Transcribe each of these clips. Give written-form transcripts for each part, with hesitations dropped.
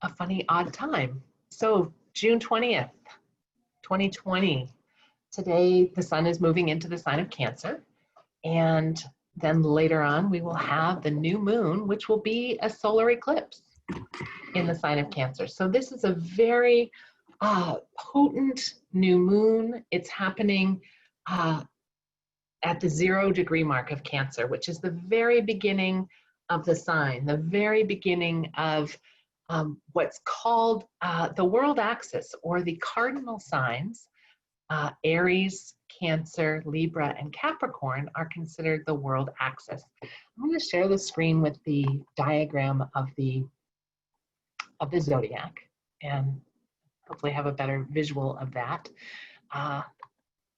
a funny odd time. So June 20th, 2020, today the sun is moving into the sign of Cancer. And then later on, we will have the new moon, which will be a solar eclipse in the sign of Cancer. So this is a very potent new moon. It's happening at the 0 degree mark of Cancer, which is the very beginning of the sign, the very beginning of what's called the world axis, or the cardinal signs. Aries, Cancer, Libra, and Capricorn are considered the world axis. I'm going to share the screen with the diagram of the zodiac, and hopefully have a better visual of that.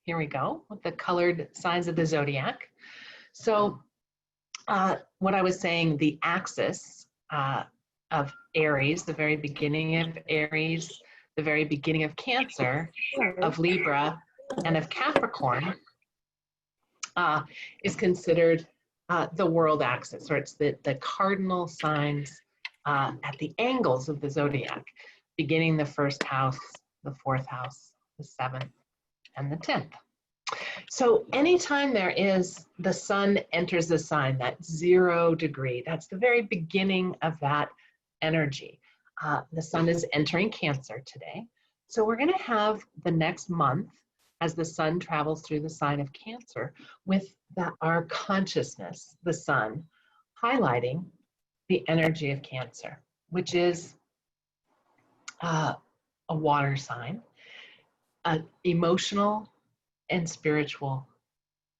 Here we go with the colored signs of the zodiac. So what I was saying, the axis of Aries, the very beginning of Aries, the very beginning of Cancer, of Libra, and of Capricorn is considered the world axis, or it's the cardinal signs at the angles of the zodiac, beginning the first house, the fourth house, the seventh, and the 10th. So anytime there is the sun enters the sign, that 0 degree, that's the very beginning of that energy. The sun is entering Cancer today. So we're going to have the next month, as the sun travels through the sign of Cancer, with our consciousness, the sun, highlighting the energy of Cancer, which is a water sign, an emotional and spiritual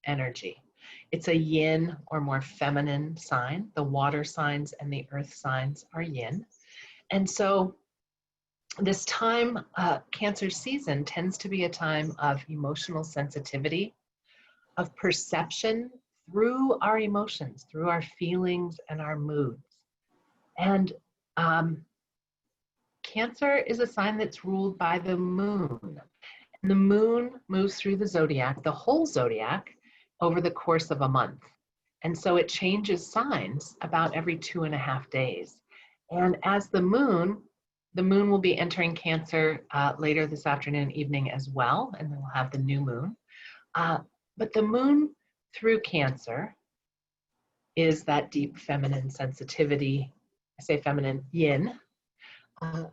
energy. It's a yin, or more feminine sign. The water signs and the earth signs are yin. And so this time, Cancer season tends to be a time of emotional sensitivity, of perception through our emotions, through our feelings and our moods. And Cancer is a sign that's ruled by the moon. And the moon moves through the zodiac, the whole zodiac, over the course of a month. And so it changes signs about every 2.5 days. And as the moon will be entering Cancer later this afternoon, evening as well, and then we'll have the new moon. But the moon through Cancer is that deep feminine sensitivity. I say feminine, yin,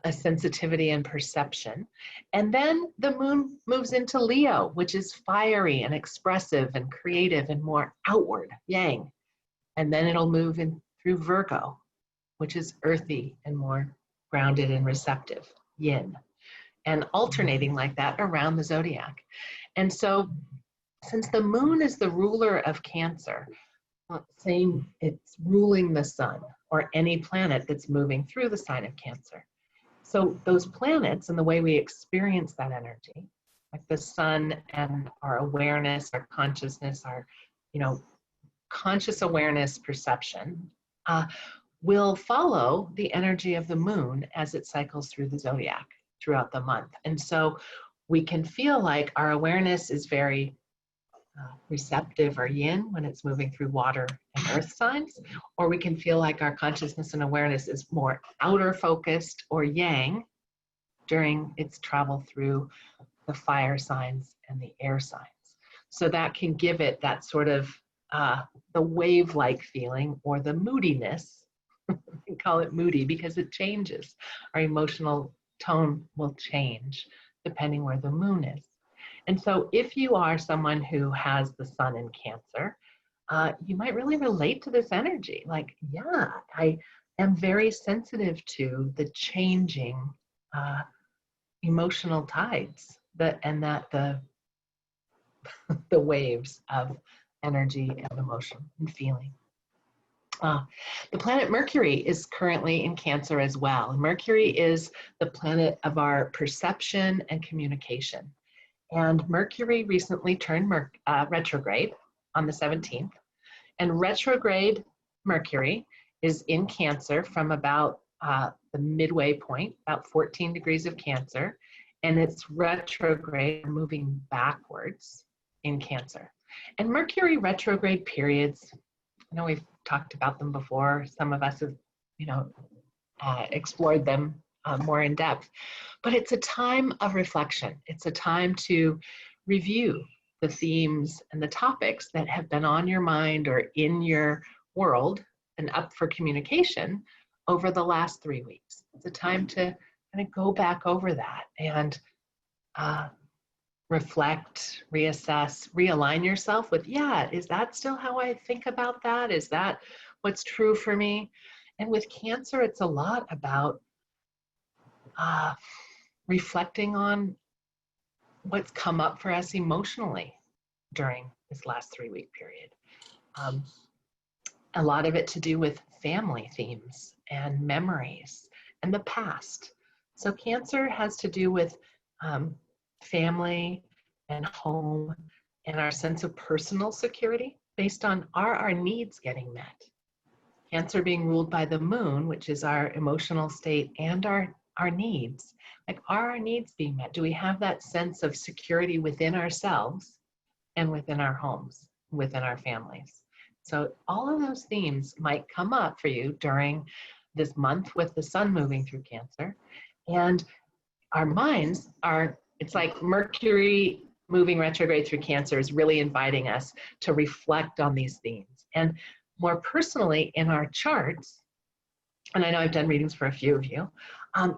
a sensitivity and perception. And then the moon moves into Leo, which is fiery and expressive and creative and more outward, yang. And then it'll move in through Virgo, which is earthy and more grounded and receptive, yin, and alternating like that around the zodiac. And so since the moon is the ruler of Cancer, saying it's ruling the sun or any planet that's moving through the sign of Cancer. So those planets and the way we experience that energy, like the sun and our awareness, our consciousness, our, conscious awareness perception, will follow the energy of the moon as it cycles through the zodiac throughout the month. And so we can feel like our awareness is very receptive or yin when it's moving through water and earth signs, or we can feel like our consciousness and awareness is more outer focused or yang during its travel through the fire signs and the air signs. So that can give it that sort of the wave-like feeling, or the moodiness. We call it moody because it changes. Our emotional tone will change depending where the moon is. And so if you are someone who has the sun in Cancer, you might really relate to this energy. Like, yeah, I am very sensitive to the changing emotional tides and the waves of energy and emotion and feeling. The planet Mercury is currently in Cancer as well. Mercury is the planet of our perception and communication. And Mercury recently turned retrograde on the 17th. And retrograde Mercury is in Cancer from about the midway point, about 14 degrees of Cancer. And it's retrograde, moving backwards in Cancer. And Mercury retrograde periods, I know we've talked about them before. Some of us have, explored them more in depth. But it's a time of reflection. It's a time to review the themes and the topics that have been on your mind or in your world and up for communication over the last 3 weeks. It's a time to kind of go back over that and reflect, reassess, realign yourself with, yeah, is that still how I think about that? Is that what's true for me? And with Cancer, it's a lot about reflecting on what's come up for us emotionally during this last 3-week period. A lot of it to do with family themes and memories and the past. So Cancer has to do with family and home and our sense of personal security based on, are our needs getting met? Cancer being ruled by the moon, which is our emotional state and our needs. Like, are our needs being met? Do we have that sense of security within ourselves and within our homes, within our families? So all of those themes might come up for you during this month with the sun moving through Cancer. And our minds are, it's like Mercury moving retrograde through Cancer is really inviting us to reflect on these themes. And more personally, in our charts, and I know I've done readings for a few of you,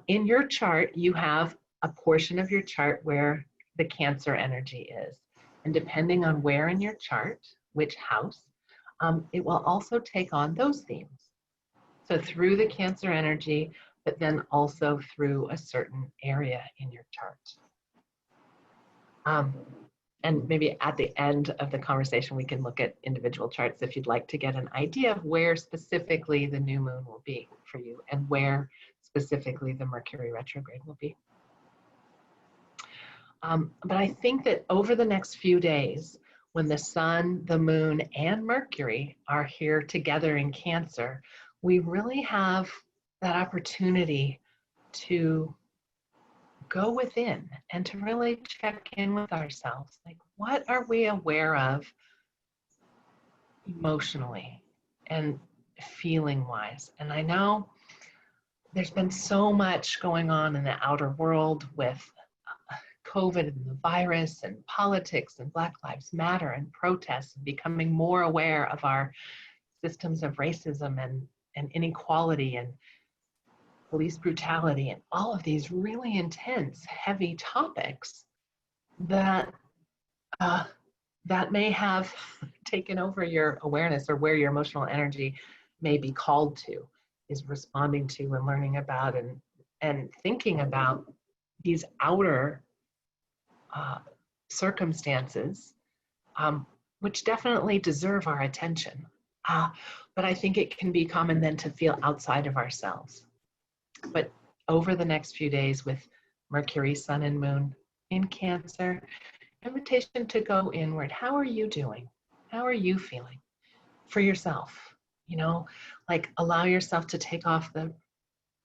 in your chart, you have a portion of your chart where the Cancer energy is. And depending on where in your chart, which house, it will also take on those themes. So through the Cancer energy, but then also through a certain area in your chart. And maybe at the end of the conversation, we can look at individual charts if you'd like to get an idea of where specifically the new moon will be for you and where specifically the Mercury retrograde will be. But I think that over the next few days, when the sun, the moon, and Mercury are here together in Cancer, we really have that opportunity to go within and to really check in with ourselves. Like, what are we aware of emotionally and feeling wise? And I know there's been so much going on in the outer world with COVID and the virus and politics and Black Lives Matter and protests, and becoming more aware of our systems of racism and inequality and police brutality and all of these really intense, heavy topics that that may have taken over your awareness, or where your emotional energy may be called to, is responding to and learning about and thinking about these outer circumstances, which definitely deserve our attention. But I think it can be common then to feel outside of ourselves. But over the next few days with Mercury, Sun, and Moon in Cancer, invitation to go inward. How are you doing? How are you feeling for yourself? You know, like, allow yourself to take off the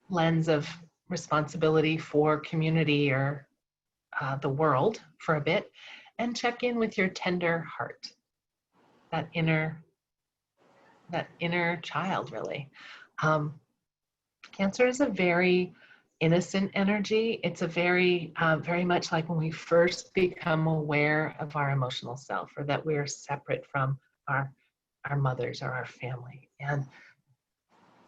lens of responsibility for community or the world for a bit, and check in with your tender heart, that inner child, really. Cancer is a very innocent energy. It's a very much like when we first become aware of our emotional self, or that we're separate from our mothers or our family, and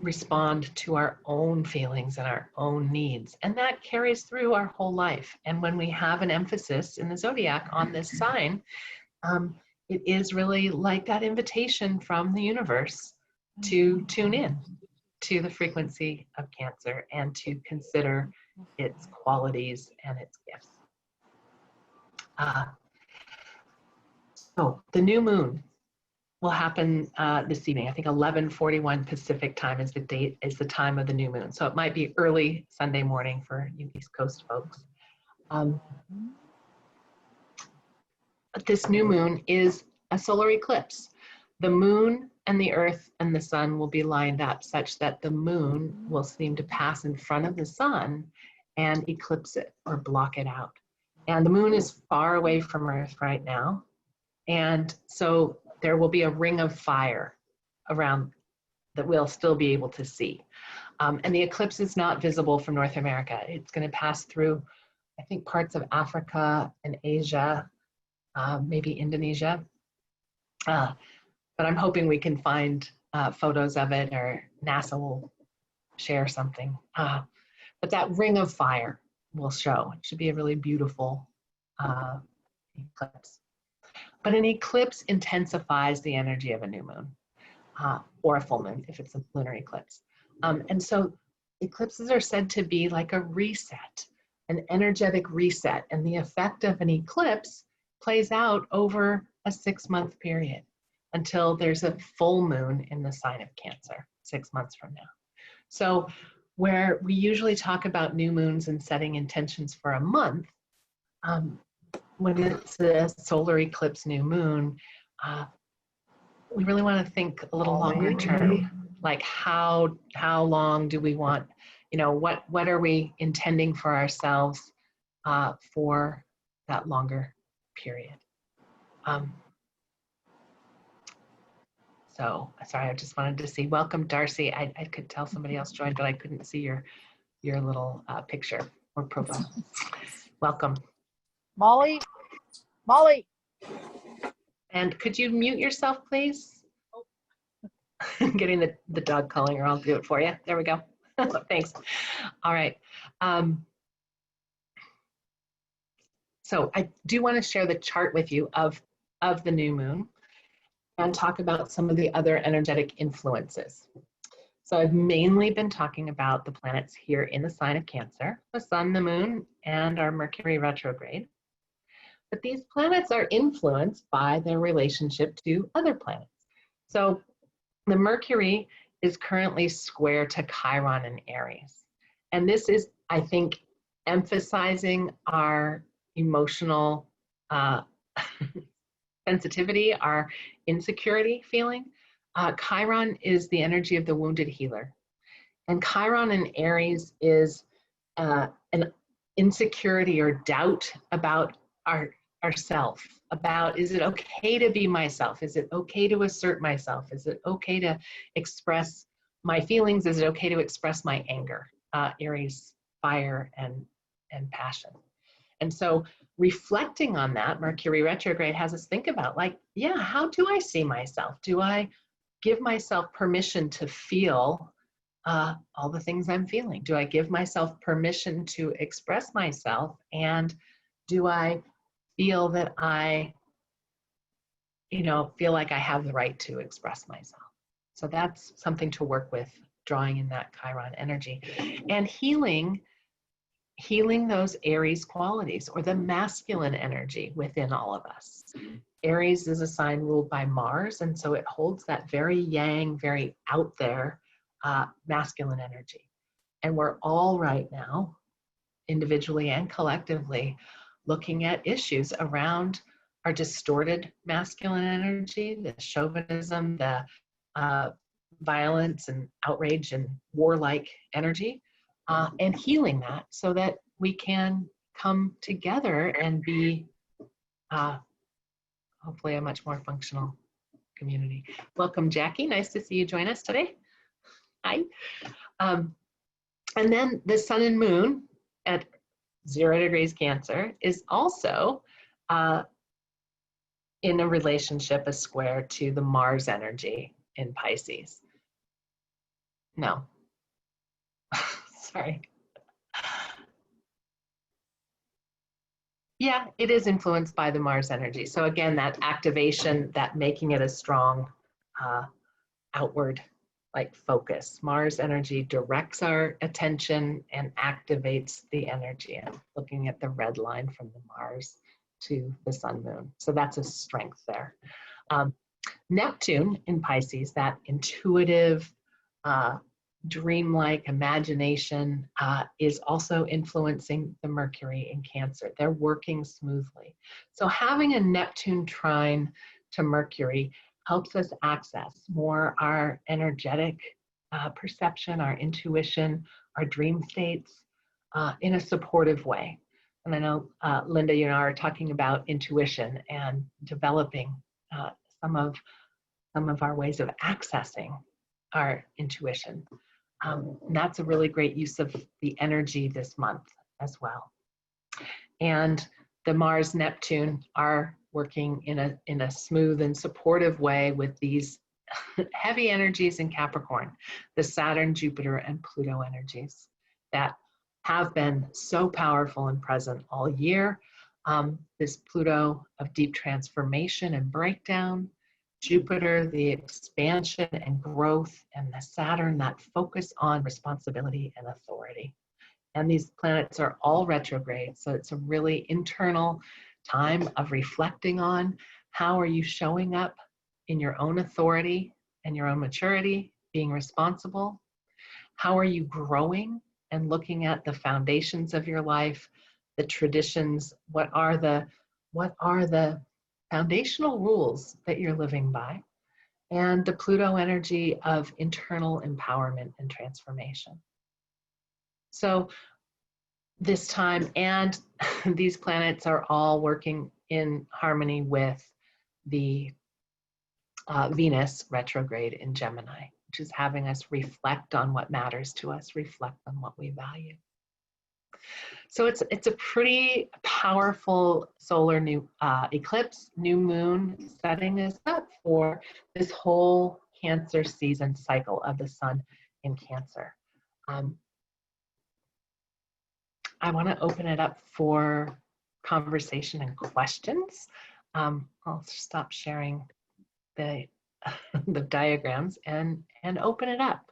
respond to our own feelings and our own needs. And that carries through our whole life. And when we have an emphasis in the zodiac on this sign, it is really like that invitation from the universe to tune in to the frequency of Cancer and to consider its qualities and its gifts. So the new moon will happen this evening. I think 11:41 Pacific time is the time of the new moon. So it might be early Sunday morning for you East Coast folks. But this new moon is a solar eclipse. The moon and the earth and the sun will be lined up such that the moon will seem to pass in front of the sun and eclipse it or block it out. And the moon is far away from Earth right now. And so there will be a ring of fire around that we'll still be able to see. And the eclipse is not visible from North America. It's going to pass through, I think, parts of Africa and Asia, maybe Indonesia. But I'm hoping we can find photos of it, or NASA will share something. But that ring of fire will show. It should be a really beautiful eclipse. But an eclipse intensifies the energy of a new moon, or a full moon if it's a lunar eclipse. And so eclipses are said to be like a reset, an energetic reset. And the effect of an eclipse plays out over a 6-month period until there's a full moon in the sign of Cancer 6 months from now. So where we usually talk about new moons and setting intentions for a month, when it's a solar eclipse new moon, we really want to think a little longer term, like how long do we want, what are we intending for ourselves for that longer period. So sorry, I just wanted to see. Welcome, Darcy. I could tell somebody else joined, but I couldn't see your little picture or profile. Welcome. Molly. And could you mute yourself, please? I'm getting the dog calling, or I'll do it for you. There we go. Thanks. All right. So I do want to share the chart with you of the new moon and talk about some of the other energetic influences. So I've mainly been talking about the planets here in the sign of Cancer, the sun, the moon, and our Mercury retrograde. But these planets are influenced by their relationship to other planets. So the Mercury is currently square to Chiron in Aries. And this is, I think, emphasizing our emotional sensitivity, our insecurity feeling. Chiron is the energy of the wounded healer. And Chiron in Aries is an insecurity or doubt about ourself, about, is it okay to be myself? Is it okay to assert myself? Is it okay to express my feelings? Is it okay to express my anger? Aries, fire and passion. And so reflecting on that, Mercury retrograde has us think about, like, yeah, how do I see myself? Do I give myself permission to feel all the things I'm feeling? Do I give myself permission to express myself? And do I feel that I, feel like I have the right to express myself? So that's something to work with, drawing in that Chiron energy and healing those Aries qualities, or the masculine energy within all of us. Aries is a sign ruled by Mars, and so it holds that very yang, very out there masculine energy. And we're all right now, individually and collectively, looking at issues around our distorted masculine energy, the chauvinism, the violence and outrage and warlike energy, and healing that so that we can come together and be hopefully a much more functional community. Welcome, Jackie. Nice to see you join us today. Hi. And then the sun and moon at 0 degrees Cancer is also in a relationship, a square to the Mars energy in Pisces. No. Sorry. Yeah, it is influenced by the Mars energy. So again, that activation, that making it a strong outward like focus. Mars energy directs our attention and activates the energy. And looking at the red line from the Mars to the sun moon. So that's a strength there. Neptune in Pisces, that intuitive, dreamlike imagination is also influencing the Mercury in Cancer. They're working smoothly. So having a Neptune trine to Mercury helps us access more our energetic perception, our intuition, our dream states in a supportive way. And I know Linda, you and I are talking about intuition and developing some of our ways of accessing our intuition. And that's a really great use of the energy this month as well. And the Mars Neptune are working in a smooth and supportive way with these heavy energies in Capricorn, the Saturn, Jupiter, and Pluto energies that have been so powerful and present all year. This Pluto of deep transformation and breakdown, Jupiter, the expansion and growth, and the Saturn, that focus on responsibility and authority. And these planets are all retrograde, so it's a really internal time of reflecting on how are you showing up in your own authority and your own maturity, being responsible. How are you growing and looking at the foundations of your life, the traditions, what are the foundational rules that you're living by, and the Pluto energy of internal empowerment and transformation. So this time, and these planets are all working in harmony with the Venus retrograde in Gemini, which is having us reflect on what matters to us, reflect on what we value. So it's a pretty powerful solar new eclipse, new moon, setting us up for this whole Cancer season cycle of the sun in Cancer. I want to open it up for conversation and questions. I'll stop sharing the the diagrams and open it up.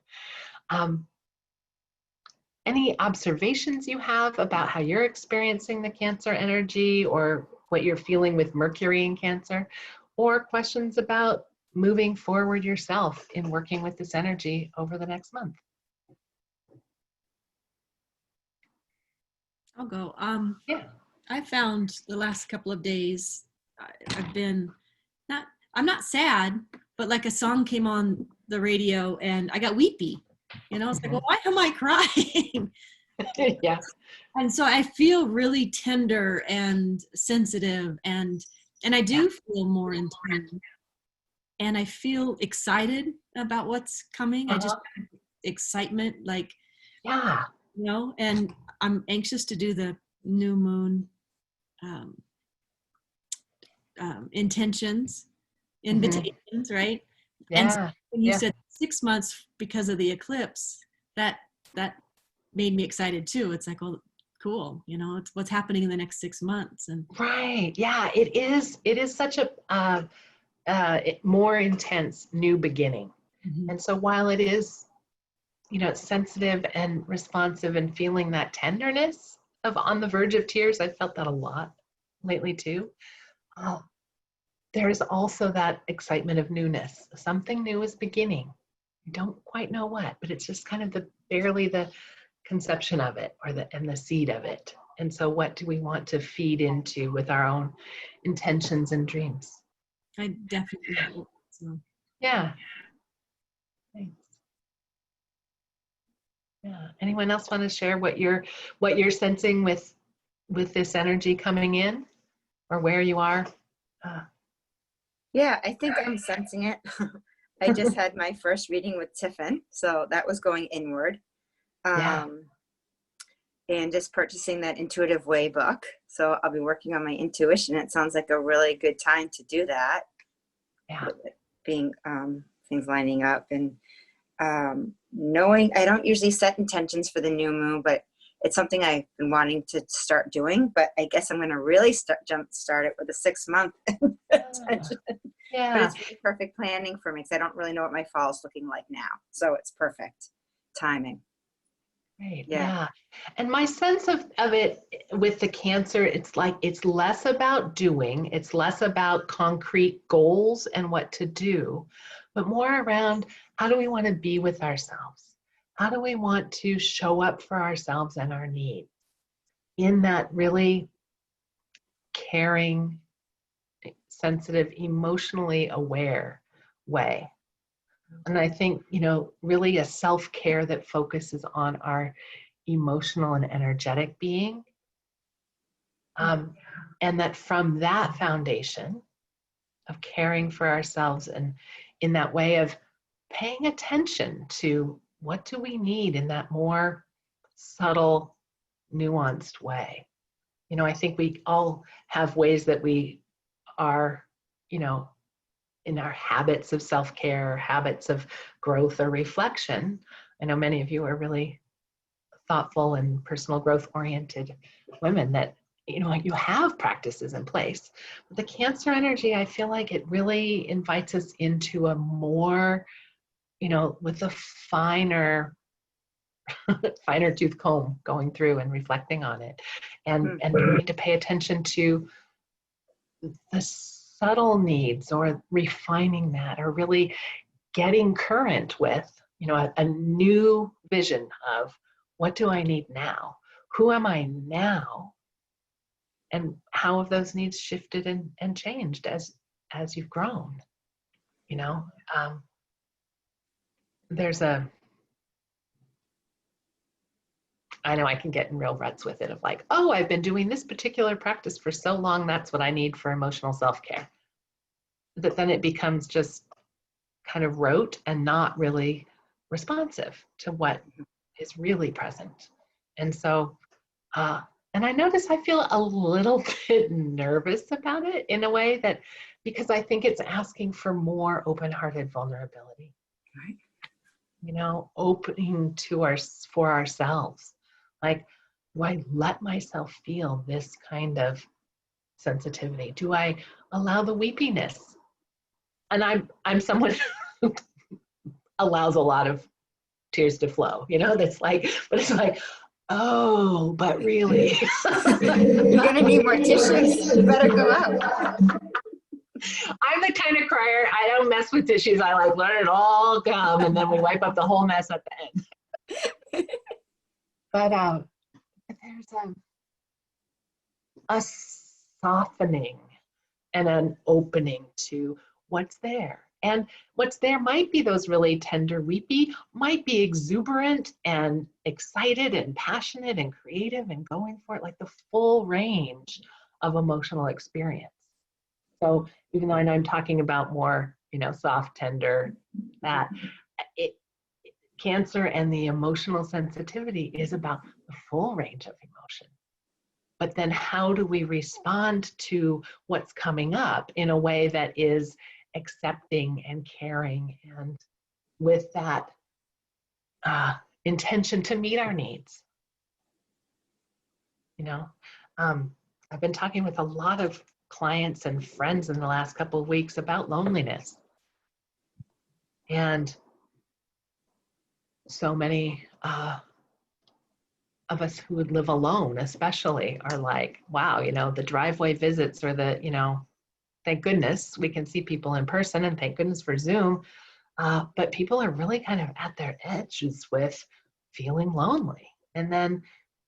Any observations you have about how you're experiencing the Cancer energy, or what you're feeling with Mercury in Cancer, or questions about moving forward yourself in working with this energy over the next month? I'll go. Yeah. I found the last couple of days, I've been I'm not sad, but like a song came on the radio and I got weepy. You know, it's like, well, why am I crying? Yeah. And so I feel really tender and sensitive, and I do feel more in tune. And I feel excited about what's coming. I just excitement, like, yeah, you know, and I'm anxious to do the new moon intentions, invitations, right? Yeah. And so when you said 6 months because of the eclipse, that made me excited too. It's like, well, cool, you know, it's what's happening in the next 6 months. And right, yeah, it is such a more intense new beginning. And so while it is, you know, sensitive and responsive and feeling that tenderness of on the verge of tears, I felt that a lot lately too. There's also that excitement of newness. Something new is beginning. You don't quite know what, but it's just kind of barely the conception of it, or the seed of it. And so what do we want to feed into with our own intentions and dreams? I definitely hope so. Yeah. Thanks. Yeah. Anyone else want to share what you're sensing with this energy coming in, or where you are? Yeah, I think I'm sensing it. I just had my first reading with Tiffin, so that was going inward. And just purchasing that Intuitive Way book. So I'll be working on my intuition. It sounds like a really good time to do that. Yeah. With it being things lining up, and knowing I don't usually set intentions for the new moon, but it's something I've been wanting to start doing. But I guess I'm going to really start it with a 6 month intention. Yeah. But it's really perfect planning for me because I don't really know what my fall is looking like now. So it's perfect timing. Right. Yeah. And my sense of it with the Cancer, it's like it's less about doing, it's less about concrete goals and what to do, but more around how do we want to be with ourselves? How do we want to show up for ourselves and our needs in that really caring, sensitive, emotionally aware way? And I think, you know, really a self-care that focuses on our emotional and energetic being. And that from that foundation of caring for ourselves and in that way of paying attention to what do we need in that more subtle, nuanced way? You know, I think we all have ways that we are, you know, in our habits of self-care, habits of growth or reflection. I know many of you are really thoughtful and personal growth oriented women that, you know, you have practices in place. But the Cancer energy, I feel like it really invites us into a more, you know, with a finer finer tooth comb going through and reflecting on it, and we need to pay attention to the subtle needs, or refining that, or really getting current with, you know, a new vision of what do I need now? Who am I now? And how have those needs shifted and changed as you've grown? You know, there's a, I know I can get in real ruts with it of like, oh, I've been doing this particular practice for so long, that's what I need for emotional self-care. That then it becomes just kind of rote and not really responsive to what is really present. And so, and I notice I feel a little bit nervous about it in a way that, because I think it's asking for more open-hearted vulnerability. Right. You know, opening to for ourselves. Like, do I let myself feel this kind of sensitivity? Do I allow the weepiness? And I'm someone who allows a lot of tears to flow, you know, that's like, but it's like, oh, but really. You're gonna need more tissues. You better go out. I'm the kind of crier, I don't mess with tissues. I like let it all come, and then we wipe up the whole mess at the end. But there's a softening and an opening to what's there. And what's there might be those really tender, weepy, might be exuberant and excited and passionate and creative and going for it, like the full range of emotional experience. So even though I know I'm talking about more, you know, soft, tender, that Cancer and the emotional sensitivity is about the full range of emotion. But then how do we respond to what's coming up in a way that is accepting and caring, and with that intention to meet our needs? You know, I've been talking with a lot of clients and friends in the last couple of weeks about loneliness. And so many of us who would live alone especially are like, wow, you know, the driveway visits, or the, you know, thank goodness we can see people in person, and thank goodness for Zoom, but people are really kind of at their edges with feeling lonely. And then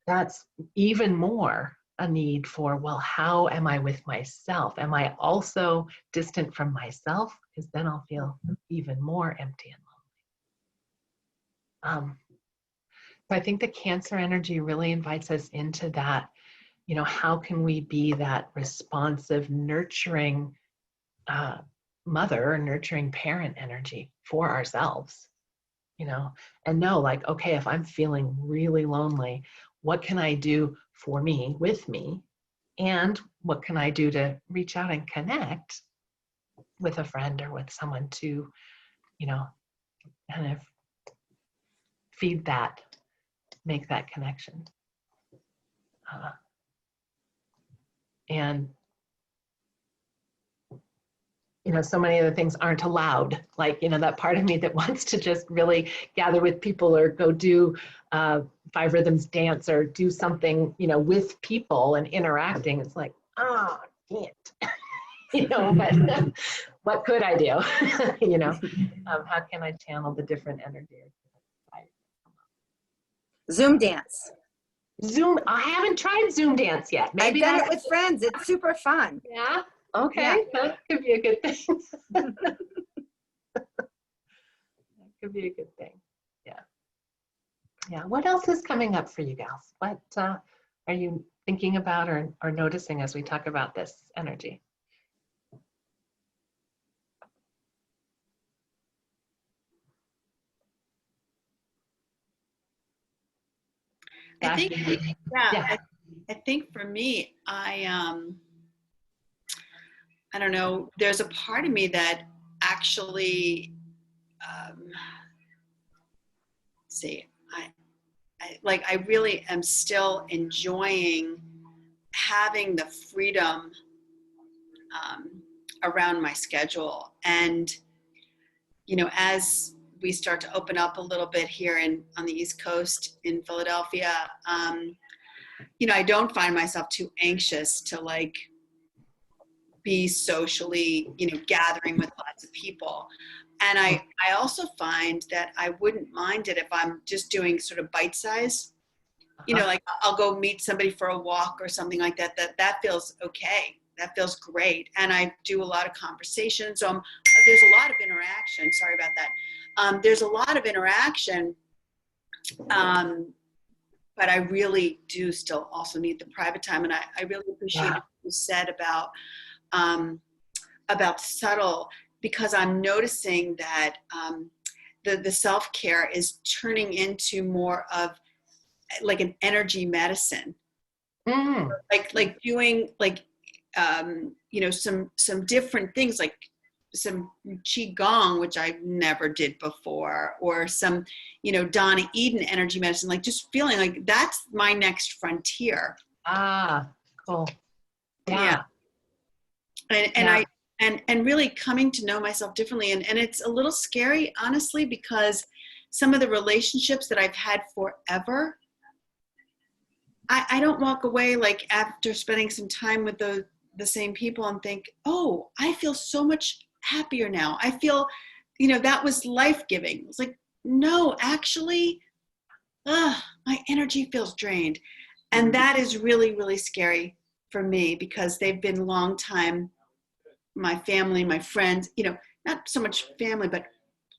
that's even more a need for, well, how am I with myself? Am I also distant from myself? Because then I'll feel even more empty and lonely. So I think the Cancer energy really invites us into that, you know, how can we be that responsive, nurturing mother, nurturing parent energy for ourselves, you know, and know like, okay, if I'm feeling really lonely, what can I do for me, with me? And what can I do to reach out and connect with a friend or with someone to, you know, kind of feed that, make that connection. And you know, so many of the things aren't allowed. Like, you know, that part of me that wants to just really gather with people, or go do 5 rhythms dance, or do something, you know, with people and interacting. It's like, oh, can't. You know, but what could I do? You know, how can I channel the different energy? Zoom dance. Zoom, I haven't tried Zoom dance yet. Maybe I've done it with friends. It's super fun. Yeah. Okay. Yeah. That could be a good thing. That could be a good thing. Yeah. Yeah. What else is coming up for you gals? What are you thinking about, or noticing as we talk about this energy? I think, yeah, Yeah. I think for me, I don't know, there's a part of me that actually, see, I really am still enjoying having the freedom around my schedule. And, as we start to open up a little bit here on the East Coast in Philadelphia, I don't find myself too anxious to like be socially, gathering with lots of people. And I also find that I wouldn't mind it if I'm just doing sort of bite size, like I'll go meet somebody for a walk or something like that. That feels okay. That feels great. And I do a lot of conversation. So there's a lot of interaction. Sorry about that. There's a lot of interaction. But I really do still also need the private time. And I really appreciate what you said about subtle, because I'm noticing that the self-care is turning into more of like an energy medicine, like doing like some different things, like some qigong, which I never did before, or some Donna Eden energy medicine, like just feeling like that's my next frontier. Cool. Yeah. And really coming to know myself differently. And it's a little scary, honestly, because some of the relationships that I've had forever, I don't walk away like after spending some time with the same people and think, oh, I feel so much happier now. I feel, that was life-giving. It's like, no, actually, my energy feels drained. And that is really, really scary for me, because they've been long time, my family, my friends, not so much family, but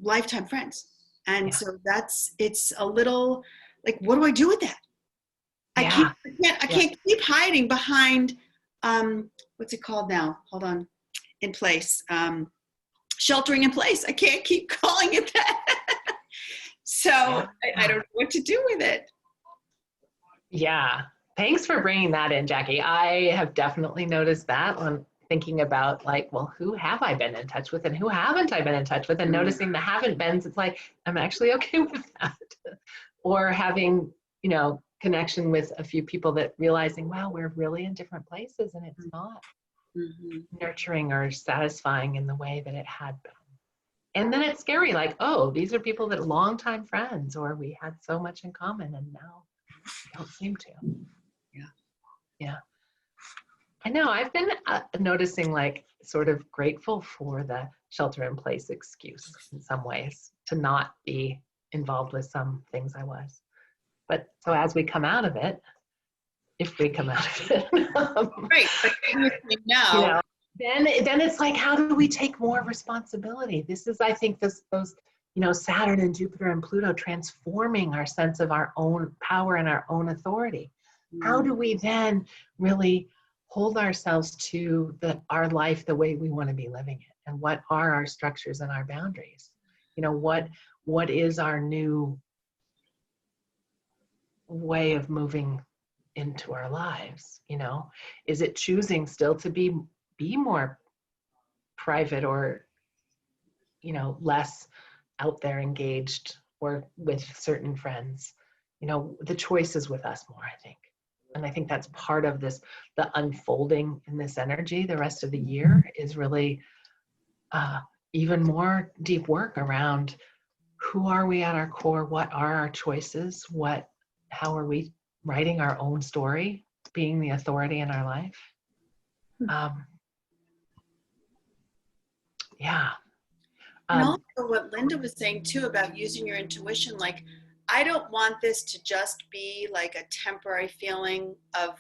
lifetime friends. And so it's a little like, what do I do with that? I can't keep hiding behind, what's it called now? Hold on. In place. Sheltering in place. I can't keep calling it that. So I don't know what to do with it. Yeah. Thanks for bringing that in, Jackie. I have definitely noticed that when thinking about like, well, who have I been in touch with and who haven't I been in touch with? And noticing the haven't beens, it's like, I'm actually okay with that. Or having, connection with a few people that realizing, wow, we're really in different places and it's not nurturing or satisfying in the way that it had been. And then it's scary, like, oh, these are people that are longtime friends, or we had so much in common and now don't seem to. Yeah. I know, I've been noticing like sort of grateful for the shelter in place excuse in some ways to not be involved with some things I was. But so as we come out of it, if we come out of it, right. But now, then it's like, how do we take more responsibility? This is, I think, those Saturn and Jupiter and Pluto transforming our sense of our own power and our own authority. How do we then really hold ourselves to our life the way we want to be living it? And what are our structures and our boundaries? What is our new way of moving into our lives? Is it choosing still to be more private, or less out there engaged, or with certain friends? The choice is with us more, I think. And I think that's part of the unfolding in this energy the rest of the year is really even more deep work around who are we at our core, what are our choices, how are we writing our own story, being the authority in our life. And also what Linda was saying too about using your intuition, like, I don't want this to just be like a temporary feeling of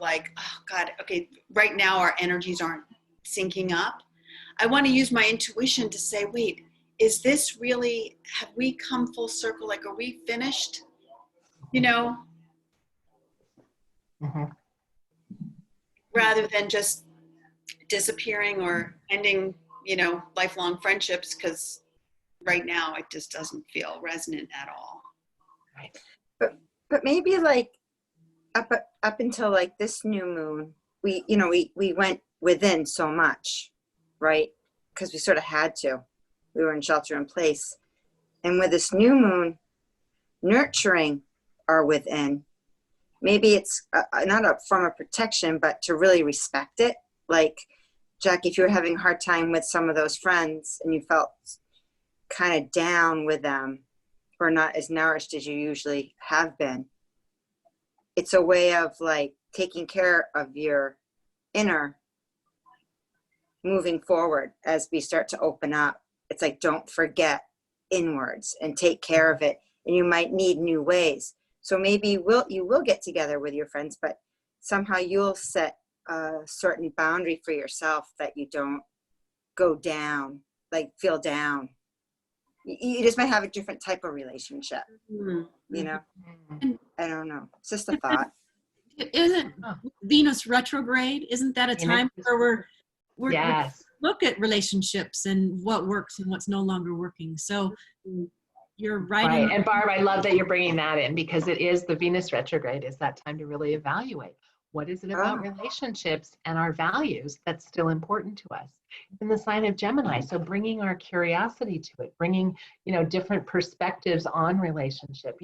like, oh God, okay, right now our energies aren't syncing up. I want to use my intuition to say, wait, is this really, have we come full circle? Like, are we finished? Rather than just disappearing or ending, lifelong friendships because right now it just doesn't feel resonant at all. Right. But maybe like up until like this new moon, we went within so much, right? Because we sort of had to. We were in shelter in place. And with this new moon, nurturing our within, maybe it's not a form of protection, but to really respect it. Like, Jack, if you're having a hard time with some of those friends and you felt kind of down with them or not as nourished as you usually have been, it's a way of like taking care of your inner moving forward as we start to open up. It's like, don't forget inwards and take care of it. And you might need new ways. So maybe you will get together with your friends, but somehow you'll set a certain boundary for yourself that you don't go down, like feel down. You just might have a different type of relationship, you know? I don't know. It's just a thought. Isn't Venus retrograde? Isn't that a time where we're Yes. look at relationships and what works and what's no longer working? So you're right. Right. And Barb, I love that you're bringing that in, because it is the Venus retrograde is that time to really evaluate what is it about relationships and our values that's still important to us. In the sign of Gemini, so bringing our curiosity to it, bringing, different perspectives on relationship.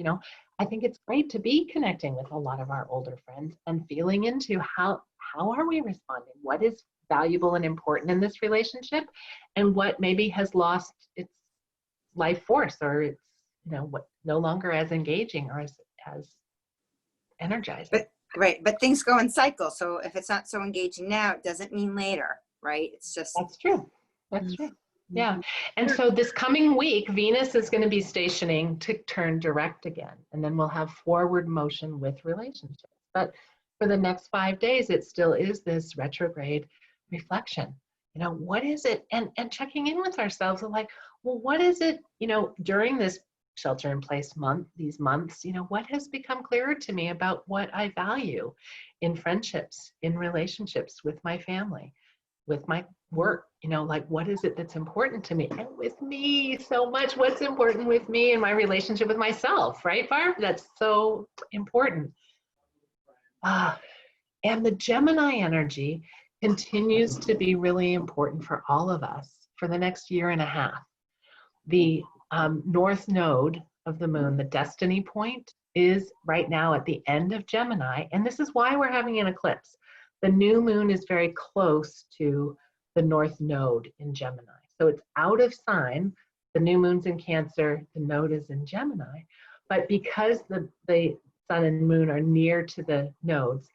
I think it's great to be connecting with a lot of our older friends and feeling into how are we responding? What is valuable and important in this relationship, and what maybe has lost its life force, or it's what no longer as engaging or as energizing. But things go in cycles. So if it's not so engaging now, it doesn't mean later, right? It's just that's true. Yeah. And so this coming week, Venus is going to be stationing to turn direct again, and then we'll have forward motion with relationships. But for the next 5 days, it still is this retrograde reflection. What is it? And checking in with ourselves, like, well, what is it, during this shelter in place month, these months, what has become clearer to me about what I value in friendships, in relationships with my family, with my work, like, what is it that's important to me? And with me so much, what's important with me and my relationship with myself, right, Barb? That's so important. And the Gemini energy continues to be really important for all of us for the next year and a half. The north node of the moon, the destiny point, is right now at the end of Gemini, and this is why we're having an eclipse. The new moon is very close to the north node in Gemini. So it's out of sign. The new moon's in Cancer, the node is in Gemini. But because the sun and moon are near to the nodes,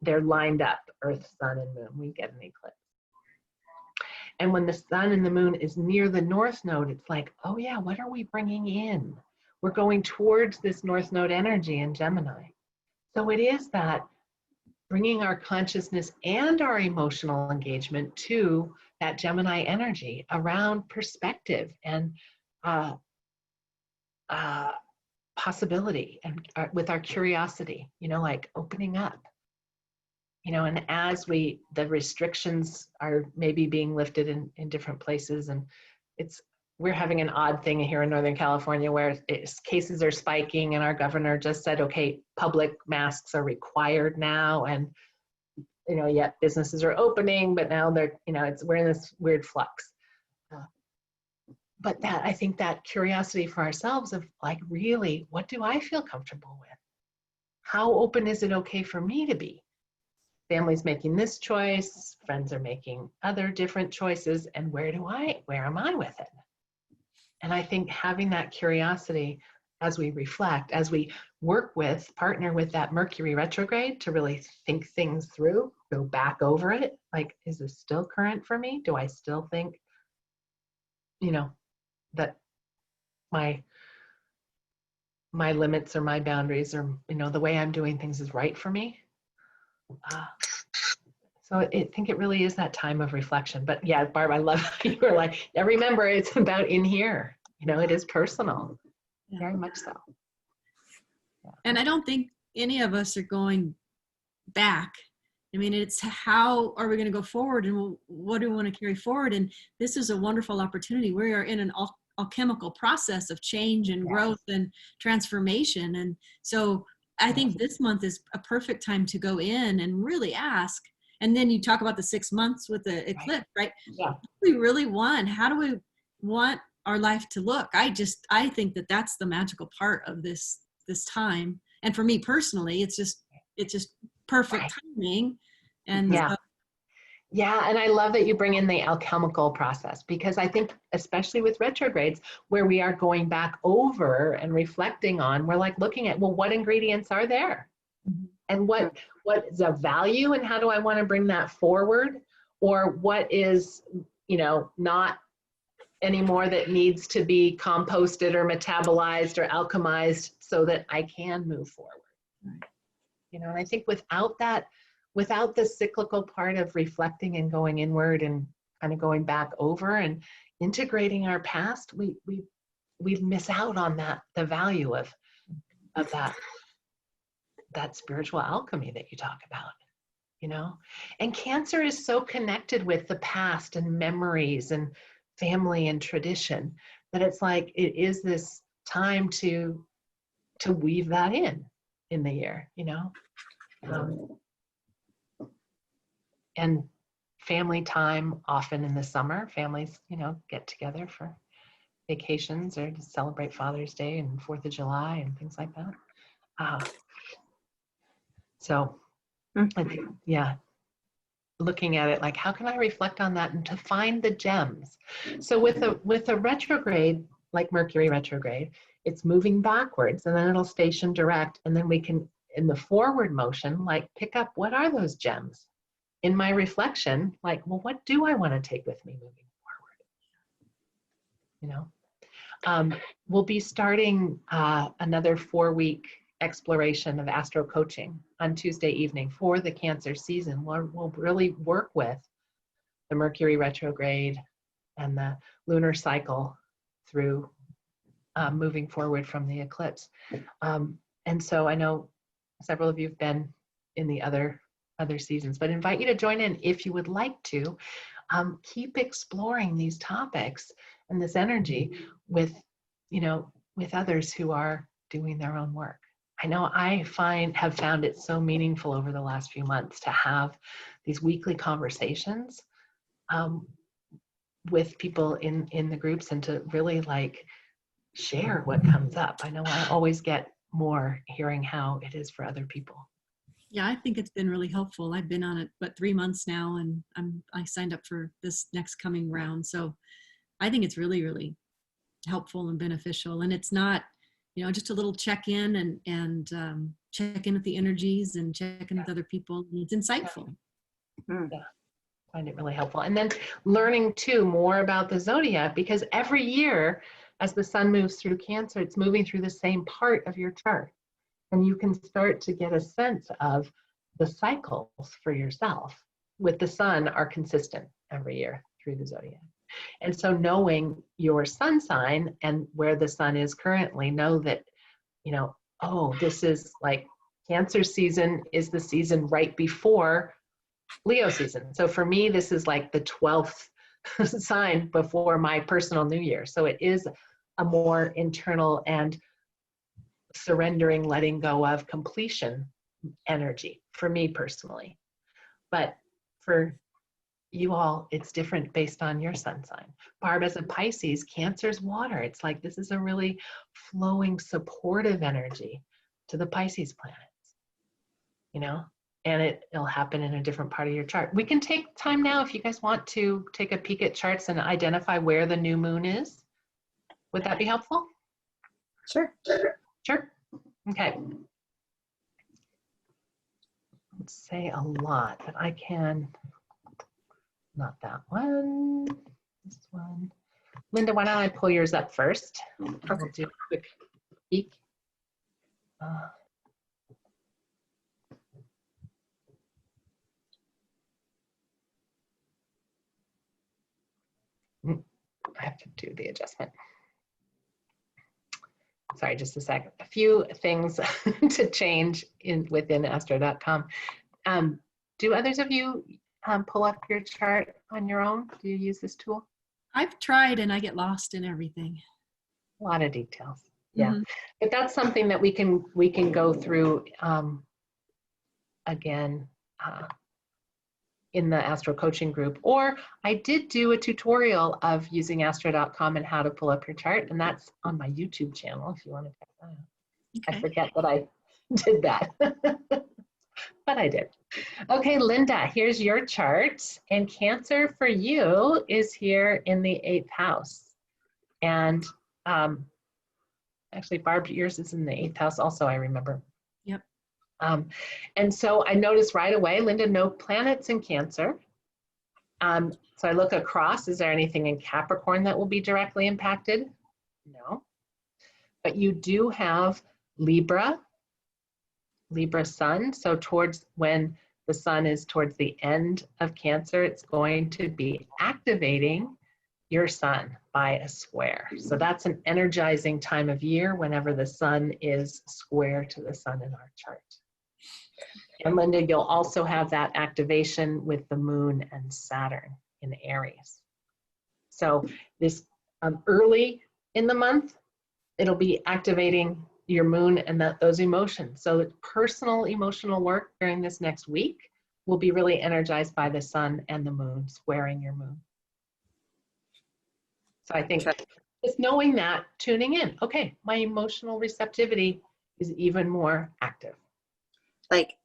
they're lined up, Earth, sun, and moon. We get an eclipse. And when the sun and the moon is near the north node, it's like, oh yeah, what are we bringing in? We're going towards this north node energy in Gemini. So it is that bringing our consciousness and our emotional engagement to that Gemini energy around perspective and possibility, and with our curiosity, like opening up. And as the restrictions are maybe being lifted in different places, and we're having an odd thing here in Northern California where cases are spiking, and our governor just said, okay, public masks are required now, and yet businesses are opening, but now we're in this weird flux. But I think that curiosity for ourselves of like, really, what do I feel comfortable with? How open is it okay for me to be? Family's making this choice, friends are making other different choices, and where am I with it? And I think having that curiosity as we reflect, as we partner with that Mercury retrograde to really think things through, go back over it, like, is this still current for me? Do I still think, that my limits or my boundaries or, the way I'm doing things is right for me? So I think it really is that time of reflection. But yeah, Barb, I love how you were like, yeah, remember, it's about in here. It is personal, very much so. Yeah. And I don't think any of us are going back. I mean, it's how are we going to go forward, and what do we want to carry forward? And this is a wonderful opportunity. We are in an alchemical process of change and Yes. growth and transformation. And so I think this month is a perfect time to go in and really ask. And then you talk about the 6 months with the eclipse, right? Yeah. What do we really want? How do we want our life to look? I think that that's the magical part of this time. And for me personally, it's just perfect timing. And Yeah. Yeah, and I love that you bring in the alchemical process, because I think, especially with retrogrades, where we are going back over and reflecting on, we're like looking at, well, what ingredients are there? And what is of value, and how do I want to bring that forward? Or what is, not anymore, that needs to be composted or metabolized or alchemized so that I can move forward. And I think without the cyclical part of reflecting and going inward and kind of going back over and integrating our past, we miss out on the value of that spiritual alchemy that you talk about, And Cancer is so connected with the past and memories and family and tradition that it's like it is this time to weave that in the year, and family time. Often in the summer, families, get together for vacations or to celebrate Father's Day and 4th of July and things like that. So I think, looking at it like, how can I reflect on that and to find the gems? So with a retrograde, like Mercury retrograde, it's moving backwards, and then it'll station direct, and then we can, in the forward motion, like pick up, what are those gems? In my reflection, like, well, what do I want to take with me moving forward? We'll be starting another 4-week exploration of astro coaching on Tuesday evening for the Cancer season. We'll really work with the Mercury retrograde and the lunar cycle through moving forward from the eclipse. And so I know several of you have been in the other seasons, but invite you to join in if you would like to. Keep exploring these topics and this energy with others who are doing their own work. I know I have found it so meaningful over the last few months to have these weekly conversations with people in the groups, and to really like share what comes up. I know I always get more hearing how it is for other people. Yeah, I think it's been really helpful. I've been on it 3 months now, and I signed up for this next coming round. So I think it's really, really helpful and beneficial. And it's not, just a little check-in and check in with the energies and check in with other people. And it's insightful. Yeah, I find it really helpful. And then learning too more about the zodiac, because every year as the sun moves through Cancer, it's moving through the same part of your chart. And you can start to get a sense of the cycles for yourself with the sun are consistent every year through the zodiac. And so knowing your sun sign and where the sun is currently, know that, this is like Cancer season is the season right before Leo season. So for me, this is like the 12th sign before my personal new year. So it is a more internal and surrendering, letting go of completion energy for me personally. But for you all, it's different based on your sun sign. Barb, as a Pisces, Cancer's water. It's like this is a really flowing, supportive energy to the Pisces planets, and it'll happen in a different part of your chart. We can take time now if you guys want to take a peek at charts and identify where the new moon is. Would that be helpful? Sure. Sure. Okay. Let's say a lot, but I can. Not that one. This one. Linda, why don't I pull yours up first? Okay. We'll do a quick peek. I have to do the adjustment. Sorry, just a second. A few things to change within astro.com. Do others of you pull up your chart on your own? Do you use this tool? I've tried and I get lost in everything. A lot of details. Yeah. Mhm. But that's something that we can go through again in the Astro coaching group. Or I did do a tutorial of using astro.com and how to pull up your chart, and that's on my YouTube channel if you want to check that out. Okay. I forget that I did that, but I did. Okay, Linda, here's your chart, and Cancer for you is here in the 8th house. And actually, Barb, yours is in the 8th house also, I remember. Yep. And so I noticed right away, Linda, no planets in Cancer. So I look across, is there anything in Capricorn that will be directly impacted? No. But you do have Libra Sun. So towards when the sun is towards the end of Cancer, it's going to be activating your sun by a square. So that's an energizing time of year whenever the sun is square to the sun in our chart. And Linda, you'll also have that activation with the moon and Saturn in Aries. So this early in the month, it'll be activating your moon and those emotions. So personal emotional work during this next week will be really energized by the sun and the moon squaring your moon. So I think just knowing that, tuning in, okay, my emotional receptivity is even more active. Like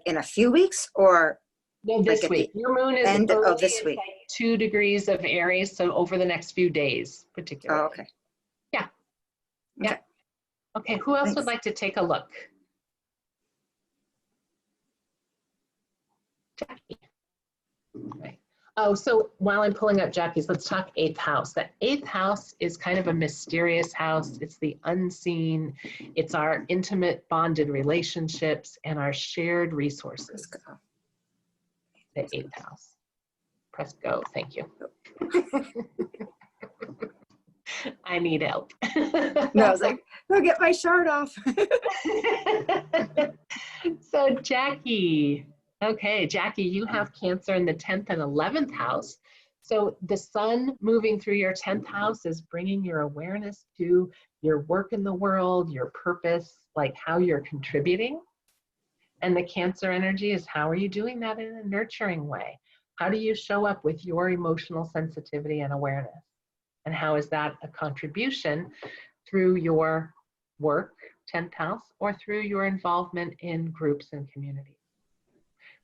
in a few weeks, or No, this like week. Your moon is end early, of this it's week. like 2 degrees of Aries, so over the next few days, particularly. Oh, okay. Yeah. Yeah. Okay. Okay, who else Thanks. would like to take a look? Jackie. Okay. Oh, so while I'm pulling up Jackie's, let's talk 8th house. The 8th house is kind of a mysterious house. It's the unseen. It's our intimate bonded relationships and our shared resources. Let's go. The 8th house. Press go, thank you. I need help. No, I was like, no, get my shirt off. So Jackie, okay, Jackie, you have Cancer in the 10th and 11th house. So the sun moving through your 10th house is bringing your awareness to your work in the world, your purpose, like how you're contributing. And the Cancer energy is how are you doing that in a nurturing way? How do you show up with your emotional sensitivity and awareness? And how is that a contribution through your work, 10th house, or through your involvement in groups and communities?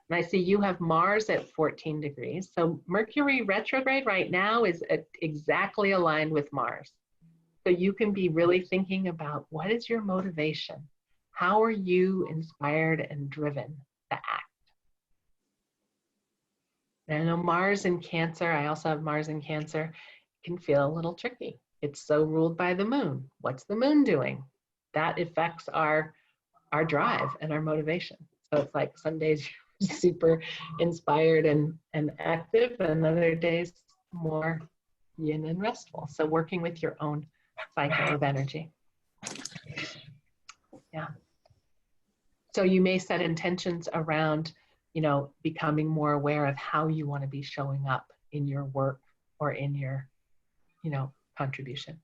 And I see you have Mars at 14 degrees. So Mercury retrograde right now is exactly aligned with Mars. So you can be really thinking about what is your motivation? How are you inspired and driven to act? And I know Mars in Cancer, I also have Mars in Cancer, can feel a little tricky. It's so ruled by the moon. What's the moon doing? That affects our drive and our motivation. So it's like some days you're super inspired and active, and other days more yin and restful. So working with your own cycle of energy. Yeah. So you may set intentions around, becoming more aware of how you want to be showing up in your work or in your, contribution.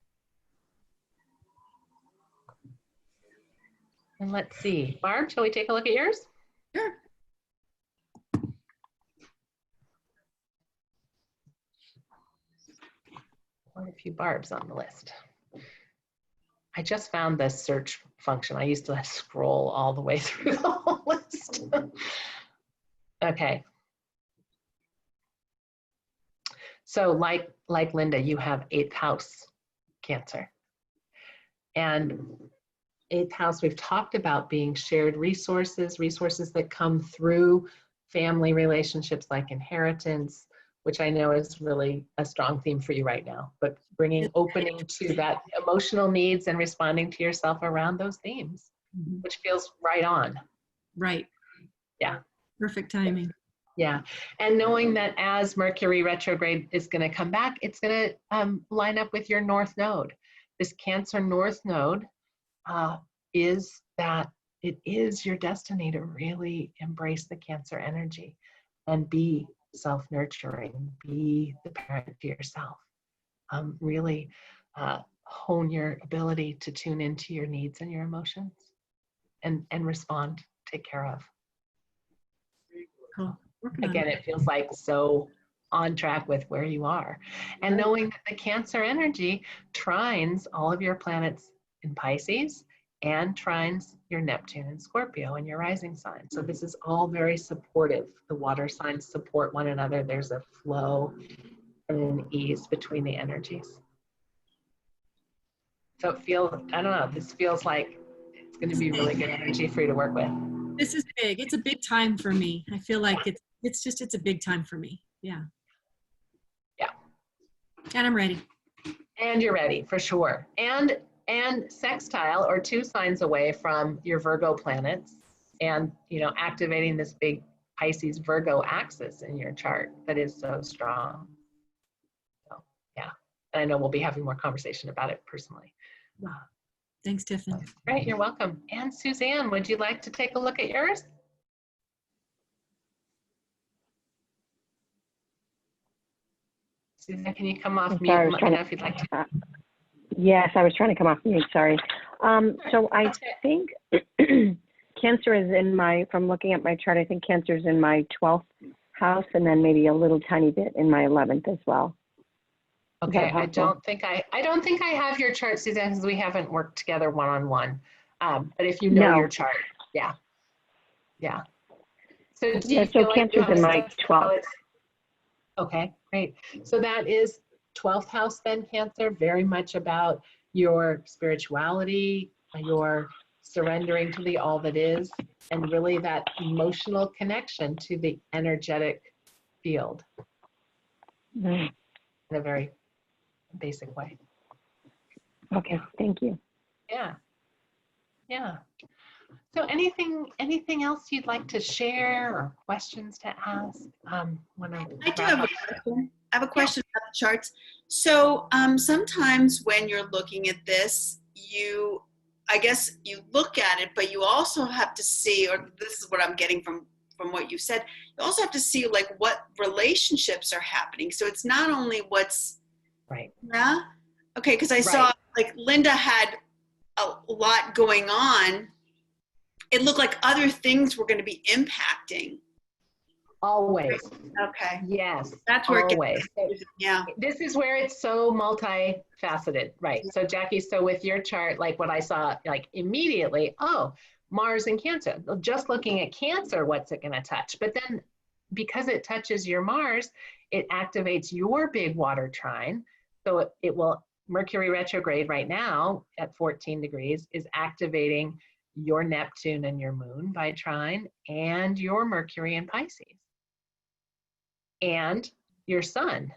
And let's see, Barb, shall we take a look at yours? Sure. Quite a few Barbs on the list. I just found the search function. I used to scroll all the way through the whole list. Okay. So like Linda, you have 8th house Cancer. And 8th house, we've talked about being shared resources that come through family relationships like inheritance, which I know is really a strong theme for you right now, but opening to that emotional needs and responding to yourself around those themes, which feels right on. Right. Yeah. Perfect timing. Yeah. And knowing that as Mercury retrograde is going to come back, it's going to line up with your North Node. This Cancer North Node is that it is your destiny to really embrace the Cancer energy and be self-nurturing, be the parent to yourself. Really hone your ability to tune into your needs and your emotions and respond, take care of. Cool. Working on Again, it feels like so on track with where you are. And knowing that the Cancer energy trines all of your planets in Pisces and trines your Neptune and Scorpio and your rising sign. So this is all very supportive. The water signs support one another. There's a flow and an ease between the energies. So it feels, I don't know, this feels like it's going to be really good energy for you to work with. This is big. It's a big time for me. I feel like it's a big time for me. Yeah. Yeah. And I'm ready. And you're ready for sure. And sextile or 2 signs away from your Virgo planets and, you know, activating this big Pisces Virgo axis in your chart that is so strong. So, yeah. And I know we'll be having more conversation about it personally. Thanks, Tiffany. Great, you're welcome. And Suzanne, would you like to take a look at yours? Suzanne, can you come off mute and let me know if you'd like to? Yes, I was trying to come off mute, sorry. So I think Cancer is in my, from looking at my chart, I think Cancer is in my 12th house and then maybe a little tiny bit in my 11th as well. Okay, I don't think I have your chart, Suzanne, because we haven't worked together one-on-one. But if you know your chart, yeah. So do you feel like Cancer's in my 12th. Okay, great. So that is 12th house then, Cancer, very much about your spirituality, your surrendering to the all that is, and really that emotional connection to the energetic field in a very basic way. Okay, thank you. Yeah. So anything else you'd like to share or questions to ask? I do have a question. I have a question about the charts. So sometimes when you're looking at this, I guess you look at it, but you also have to see, or this is what I'm getting from what you said, you also have to see like what relationships are happening. So it's not only what's right. Yeah. Okay, because I saw like Linda had a lot going on. It looked like other things were going to be impacting. Always. Okay. Yes. That's where always. it gets, yeah. This is where it's so multifaceted, right? So Jackie, so with your chart, like what I saw, like immediately, oh, Mars and Cancer. Just looking at Cancer, what's it going to touch? But then because it touches your Mars, it activates your big water trine. So it will, Mercury retrograde right now at 14 degrees is activating your Neptune and your Moon by trine and your Mercury in Pisces. And your Sun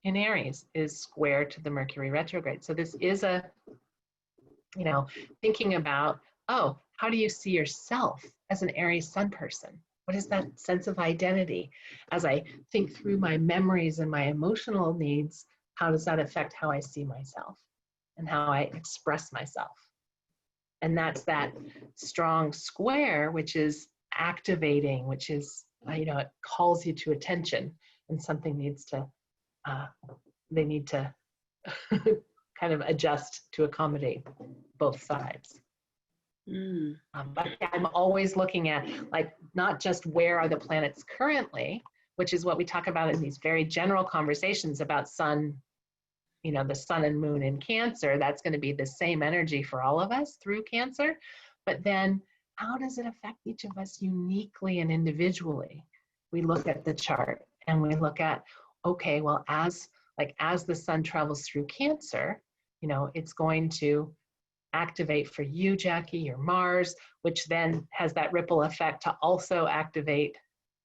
in Aries is square to the Mercury retrograde. So this is a, you know, thinking about, oh, how do you see yourself as an Aries Sun person? What is that sense of identity? As I think through my memories and my emotional needs, how does that affect how I see myself and how I express myself? And that's that strong square, which is activating, which is, you know, it calls you to attention and something needs to, they need to kind of adjust to accommodate both sides. But yeah, I'm always looking at like, not just where are the planets currently, which is what we talk about in these very general conversations about sun, you know, the Sun and Moon in Cancer. That's going to be the same energy for all of us through Cancer. But then how does it affect each of us uniquely and individually? We look at the chart and we look at, okay, well, as the Sun travels through Cancer, you know, it's going to activate for you, Jackie, your Mars, which then has that ripple effect to also activate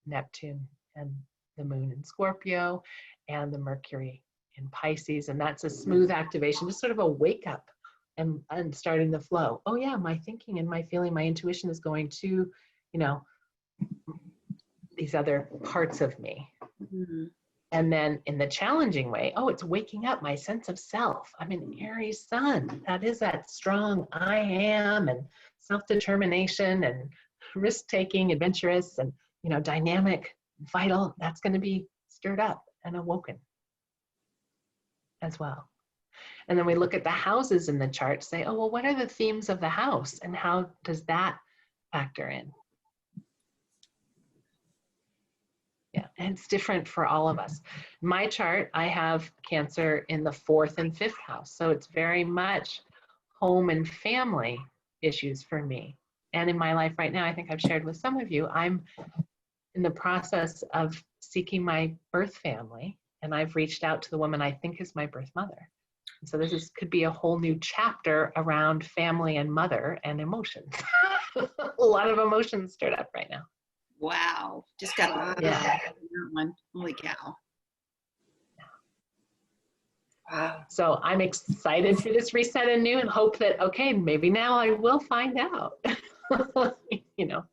Neptune and the Moon in Scorpio and the Mercury in Pisces. And that's a smooth activation, just sort of a wake up and starting the flow. Oh yeah, my thinking and my feeling, my intuition is going to, you know, these other parts of me. And then in the challenging way, oh, it's waking up my sense of self. I'm an Aries Sun. That is that strong I am and self-determination and risk-taking, adventurous and, you know, dynamic vital, that's going to be stirred up and awoken as well. And then we look at the houses in the chart, say, oh, well, what are the themes of the house and how does that factor in? Yeah, and it's different for all of us. My chart, I have Cancer in the 4th and 5th house. So it's very much home and family issues for me. And in my life right now, I think I've shared with some of you, I'm in the process of seeking my birth family, and I've reached out to the woman I think is my birth mother. And so could be a whole new chapter around family and mother and emotions. A lot of emotions stirred up right now. Wow. Just got Yeah. that one. Holy cow. Wow. So I'm excited for this reset anew and hope that, okay, maybe now I will find out, you know.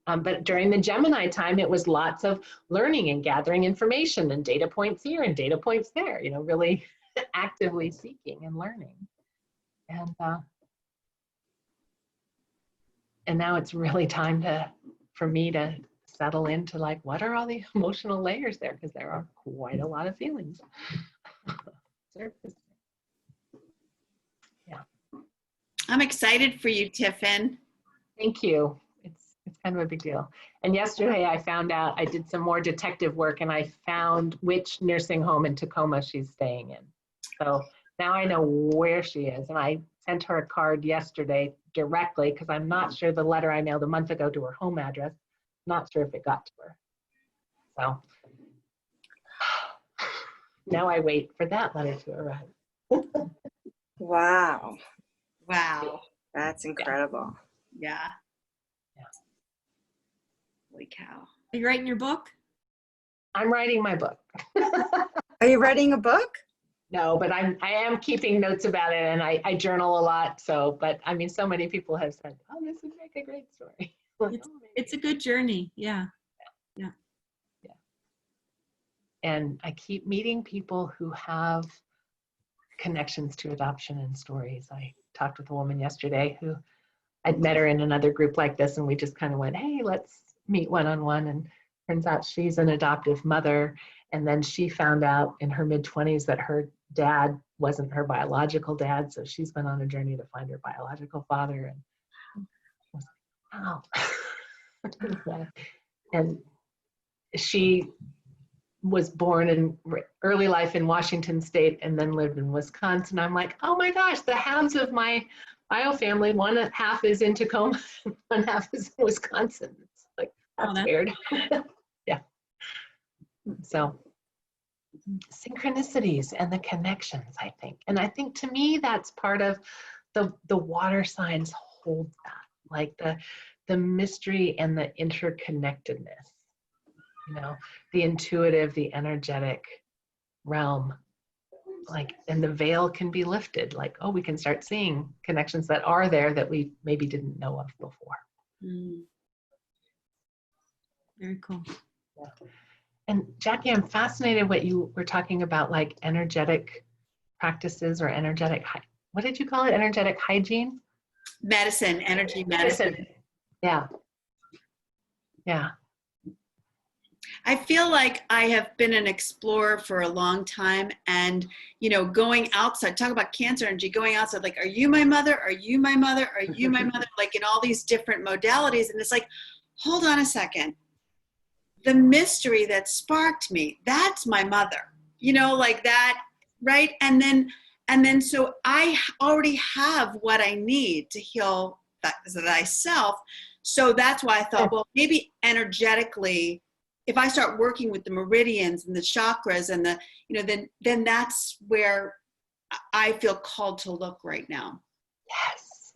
But during the Gemini time, it was lots of learning and gathering information and data points here and data points there, you know, really actively seeking and learning. And now it's really time for me to settle into like, what are all the emotional layers there? Because there are quite a lot of feelings. Yeah. I'm excited for you, Tiffin. Thank you. It's kind of a big deal. And yesterday I found out, I did some more detective work and I found which nursing home in Tacoma she's staying in. So now I know where she is. And I sent her a card yesterday directly because I'm not sure the letter I mailed a month ago to her home address, not sure if it got to her. So now I wait for that letter to arrive. Wow. Wow. That's incredible. Yeah. Yeah. Holy cow. Are you writing your book? I'm writing my book. Are you writing a book? No, but I am keeping notes about it, and I journal a lot. So, but I mean, so many people have said, "Oh, this would make a great story." It's a good journey. Yeah. And I keep meeting people who have connections to adoption and stories. I talked with a woman yesterday who I'd met her in another group like this, and we just kind of went, "Hey, let's meet one-on-one." And turns out she's an adoptive mother, and then she found out in her mid-20s that her dad wasn't her biological dad, so she's been on a journey to find her biological father. And I was like, wow. And she was born in early life in Washington State and then lived in Wisconsin. I'm like, oh my gosh, the halves of my bio family, one half is in Tacoma, one half is in Wisconsin. It's like, that's weird. Yeah. So synchronicities and the connections, I think. And I think to me, that's part of the water signs hold that, like the mystery and the interconnectedness, you know, the intuitive, the energetic realm, like, and the veil can be lifted, like, oh, we can start seeing connections that are there that we maybe didn't know of before. Very cool. Yeah. And Jackie, I'm fascinated what you were talking about, like energetic practices or energetic, what did you call it? Energetic hygiene? Medicine, energy medicine. Yeah. Yeah. I feel like I have been an explorer for a long time, and, you know, going outside, talk about cancer energy, going outside, like, are you my mother? Are you my mother? Are you my mother? Like in all these different modalities. And it's like, hold on a second. The mystery that sparked me, that's my mother, you know, like that. Right. And then, so I already have what I need to heal thyself. So that's why I thought, well, maybe energetically, if I start working with the meridians and the chakras and the, you know, then that's where I feel called to look right now. Yes,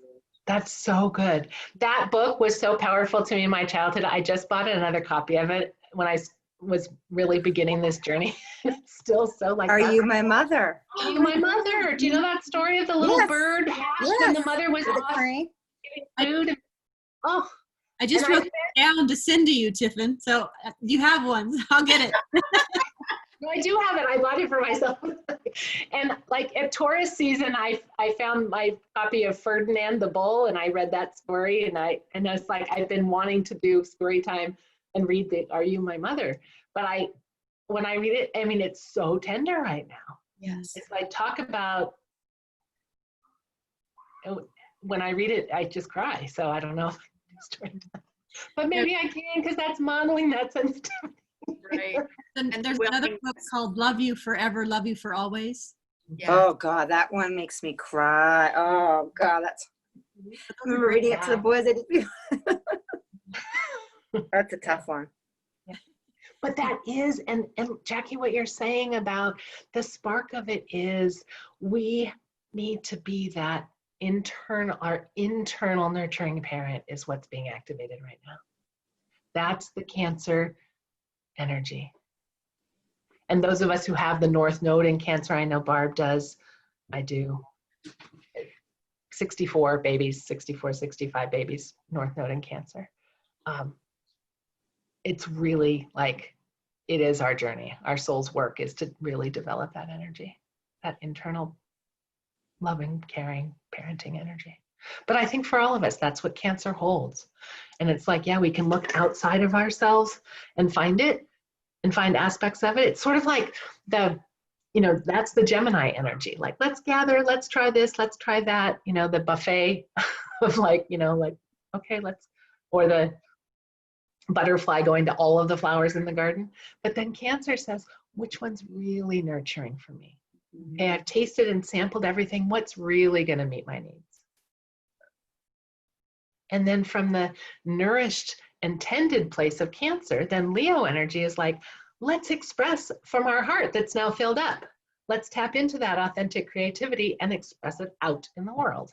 that's so good. That book was so powerful to me in my childhood. I just bought another copy of it when I was really beginning this journey. It's still so like, Are you my mother? Are you my mother? Do you know that story of the little bird hatched and the mother was off getting food? Oh, I just wrote it down to send to you, Tiffin. So you have one. I'll get it. No, I do have it. I bought it for myself. And like at Taurus season, I found my copy of Ferdinand the Bull, and I read that story, and it's like I've been wanting to do story time and read the Are You My Mother? But when I read it, I mean, it's so tender right now. Yes. It's like, talk about, when I read it, I just cry. So I don't know. But maybe I can, because that's modeling that sensitivity. Right. And And there's the another willingness. book called Love You Forever, Love You for Always. Yeah. Oh God, that one makes me cry. Oh God, that's. I remember reading it to the boys. That's a tough one. But that is, and Jackie, what you're saying about the spark of it is, we need to be that our internal nurturing parent is what's being activated right now. That's the Cancer energy. And those of us who have the North Node in Cancer, I know Barb does, I do. 64 babies, 64, 65 babies, North Node in Cancer. It's really like, it is our journey. Our soul's work is to really develop that energy, that internal loving, caring, parenting energy. But I think for all of us, that's what Cancer holds. And it's like, yeah, we can look outside of ourselves and find it and find aspects of it. It's sort of like that's the Gemini energy. Like, let's gather, let's try this, let's try that, the buffet of okay, or the butterfly going to all of the flowers in the garden. But then Cancer says, which one's really nurturing for me? Okay, I've tasted and sampled everything. What's really going to meet my needs? And then from the nourished and tended place of Cancer, then Leo energy is like, let's express from our heart that's now filled up. Let's tap into that authentic creativity and express it out in the world.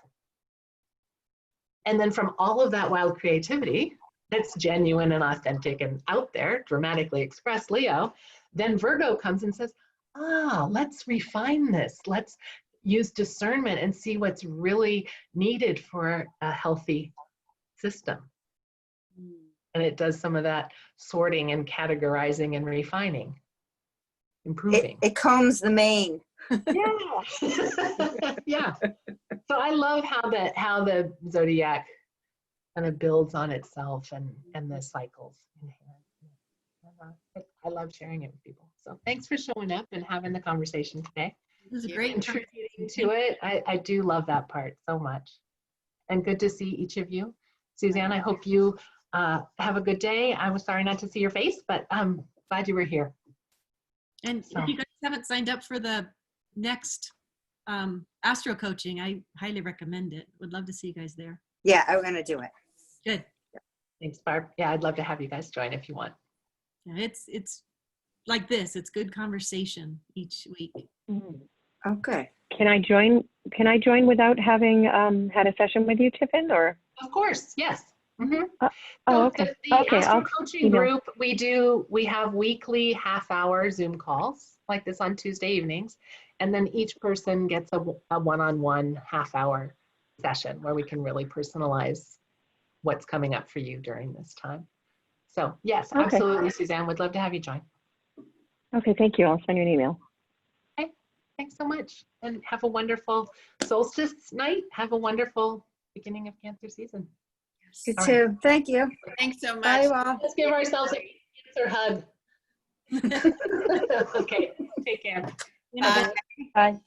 And then from all of that wild creativity that's genuine and authentic and out there, dramatically expressed, Leo, then Virgo comes and says, let's refine this. Let's use discernment and see what's really needed for a healthy system. And it does some of that sorting and categorizing and refining, improving. It combs the mane. Yeah. Yeah. So I love how the zodiac kind of builds on itself and the cycles. I love sharing it with people. So thanks for showing up and having the conversation today. It was a Yeah. great Contributing to it. I do love that part so much. And good to see each of you. Suzanne, I hope you have a good day. I was sorry not to see your face, but I'm glad you were here. And if you guys haven't signed up for the next astro coaching, I highly recommend it. Would love to see you guys there. Yeah, I'm gonna do it. Good. Thanks, Barb. Yeah, I'd love to have you guys join if you want. Yeah, it's like this. It's good conversation each week. Oh, good. Can I join without having had a session with you, Tiffin, or? Of course, yes. Mm-hmm. Okay. The Okay, Astro I'll Coaching group, we have weekly half-hour Zoom calls like this on Tuesday evenings, and then each person gets a one-on-one half-hour session where we can really personalize what's coming up for you during this time. So yes, Okay. absolutely, Suzanne. Would love to have you join. Okay, thank you. I'll send you an email. Okay, thanks so much, and have a wonderful solstice night. Have a wonderful beginning of Cancer season. You All too. Thank you. Thanks so much. Bye, all. Let's give ourselves a Cancer hug. Okay, take care. Bye. Bye.